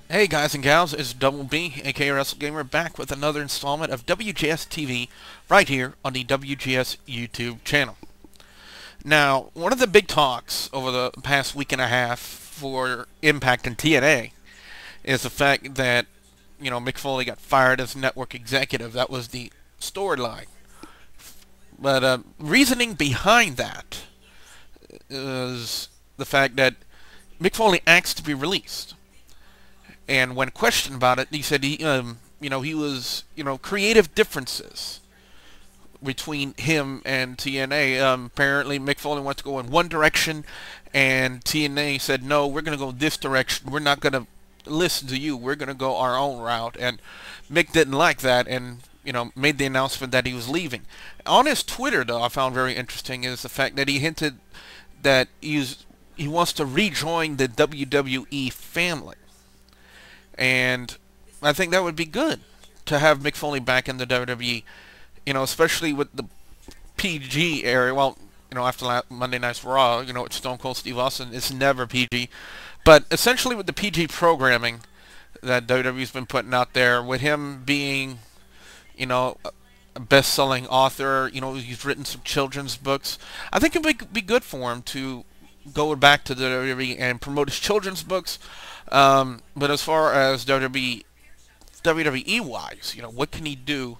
Hey guys and gals, it's Double B, aka WrestleGamer, back with another installment of WGS-TV right here on the WGS YouTube channel. Now, one of the big talks over the past week and a half for Impact and TNA is the fact that, Mick Foley got fired as network executive. That was the storyline. But reasoning behind that is the fact that Mick Foley asked to be released. And when questioned about it, he said he was, creative differences between him and TNA. Apparently, Mick Foley wants to go in one direction, and TNA said, no, we're going to go this direction. We're not going to listen to you. We're going to go our own route. And Mick didn't like that and, made the announcement that he was leaving. On his Twitter, though, I found very interesting is the fact that he hinted that he wants to rejoin the WWE family. And I think that would be good to have Mick Foley back in the WWE, especially with the PG area. Well, after Monday Night's Raw, it's Stone Cold Steve Austin. It's never PG. But essentially with the PG programming that WWE's been putting out there, with him being, a best-selling author, he's written some children's books. I think it would be good for him to go back to the WWE and promote his children's books. But as far as WWE-wise, what can he do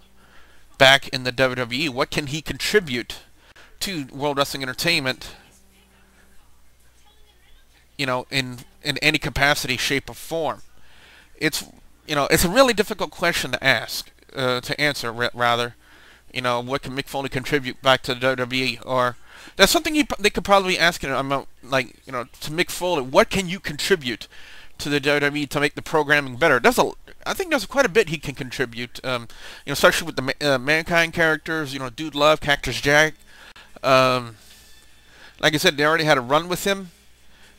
back in the WWE? What can he contribute to World Wrestling Entertainment, in any capacity, shape, or form? It's a really difficult question to answer, rather. What can Mick Foley contribute back to the WWE? Or that's something they could probably be asking him, to Mick Foley. What can you contribute to the WWE to make the programming better? I think there's quite a bit he can contribute. Especially with the Mankind characters. Dude Love, Cactus Jack. Like I said, they already had a run with him.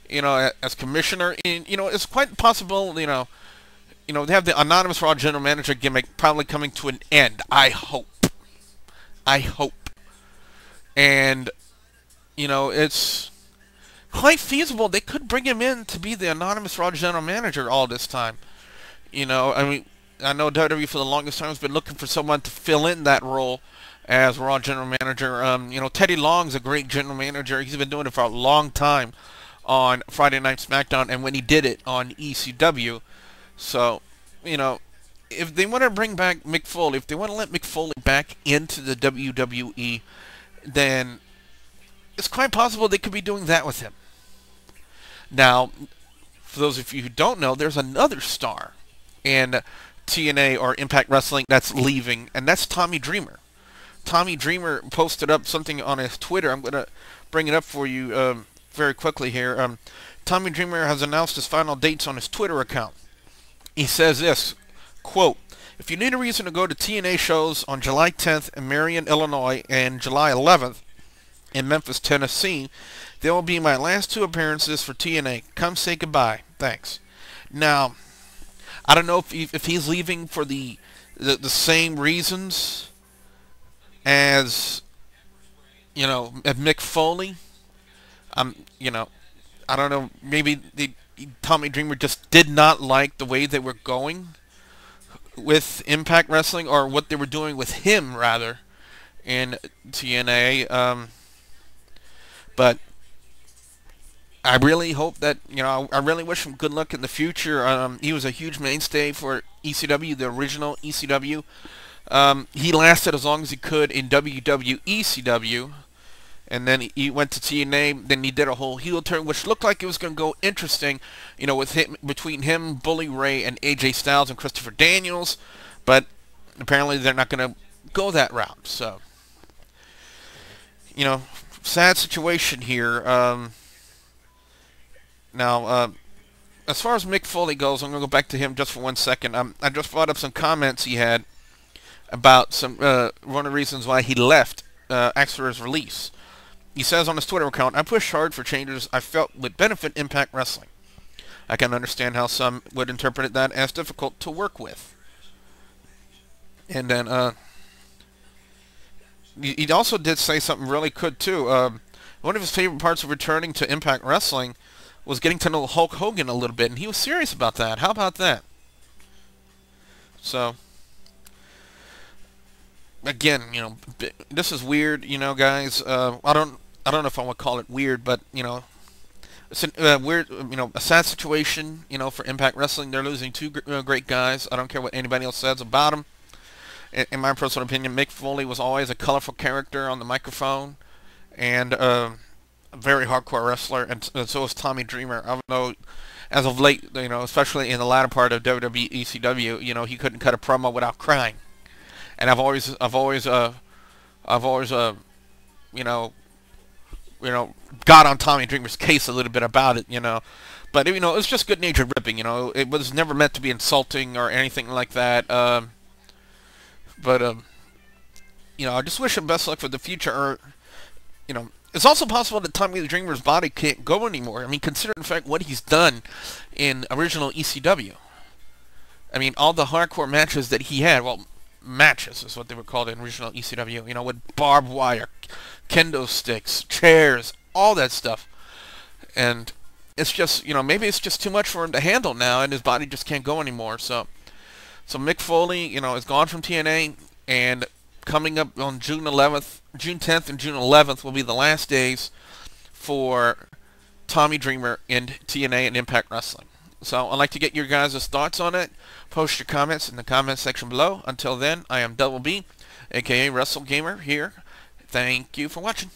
As commissioner, and it's quite possible. They have the anonymous Raw general manager gimmick probably coming to an end. I hope. And it's quite feasible they could bring him in to be the anonymous Raw general manager all this time. I know WWE for the longest time has been looking for someone to fill in that role as Raw general manager. Teddy Long's a great general manager. He's been doing it for a long time on Friday Night SmackDown, and when he did it on ECW. So, if they want to bring back Mick Foley, if they want to let Mick Foley back into the WWE, then it's quite possible they could be doing that with him. Now, for those of you who don't know, there's another star in TNA or Impact Wrestling that's leaving, and that's Tommy Dreamer. Tommy Dreamer posted up something on his Twitter. I'm going to bring it up for you very quickly here. Tommy Dreamer has announced his final dates on his Twitter account. He says this, quote, "If you need a reason to go to TNA shows on July 10th in Marion, Illinois, and July 11th in Memphis, Tennessee, they will be my last two appearances for TNA. Come say goodbye. Thanks." Now, I don't know if he's leaving for the same reasons as, as Mick Foley. I don't know. Maybe Tommy Dreamer just did not like the way they were going with Impact Wrestling, or what they were doing with him, rather, in TNA. But I really hope that, I really wish him good luck in the future. He was a huge mainstay for ECW, the original ECW. He lasted as long as he could in WWECW. And then he went to TNA. Then he did a whole heel turn, which looked like it was going to go interesting, with him, between him, Bully Ray, and AJ Styles and Christopher Daniels. But apparently they're not going to go that route. So, sad situation here. Now, as far as Mick Foley goes, I'm going to go back to him just for 1 second. I just brought up some comments he had about one of the reasons why he left after his release. He says on his Twitter account, "I pushed hard for changes I felt would benefit Impact Wrestling. I can understand how some would interpret that as difficult to work with." And then he also did say something really good too. One of his favorite parts of returning to Impact Wrestling was getting to know Hulk Hogan a little bit, and he was serious about that. How about that? So, again, this is weird, guys. I don't know if I would call it weird, but it's a weird, a sad situation, for Impact Wrestling. They're losing two great guys. I don't care what anybody else says about them. In my personal opinion, Mick Foley was always a colorful character on the microphone, and a very hardcore wrestler, and so was Tommy Dreamer. I don't know, as of late, especially in the latter part of WWE ECW, he couldn't cut a promo without crying. And I've always, you know, got on Tommy Dreamer's case a little bit about it, But it was just good-natured ripping, It was never meant to be insulting or anything like that. But I just wish him best luck for the future. Or, it's also possible that Tommy the Dreamer's body can't go anymore. I mean, consider in fact what he's done in original ECW. I mean, all the hardcore matches that he had, well, matches is what they were called in original ECW, with barbed wire, kendo sticks, chairs, all that stuff. And it's just, maybe it's just too much for him to handle now, and his body just can't go anymore. So Mick Foley, is gone from TNA, and coming up on June 10th and June 11th will be the last days for Tommy Dreamer in TNA and Impact Wrestling. So I'd like to get your guys' thoughts on it. Post your comments in the comments section below. Until then, I am Double B, aka Wrestle Gamer here. Thank you for watching.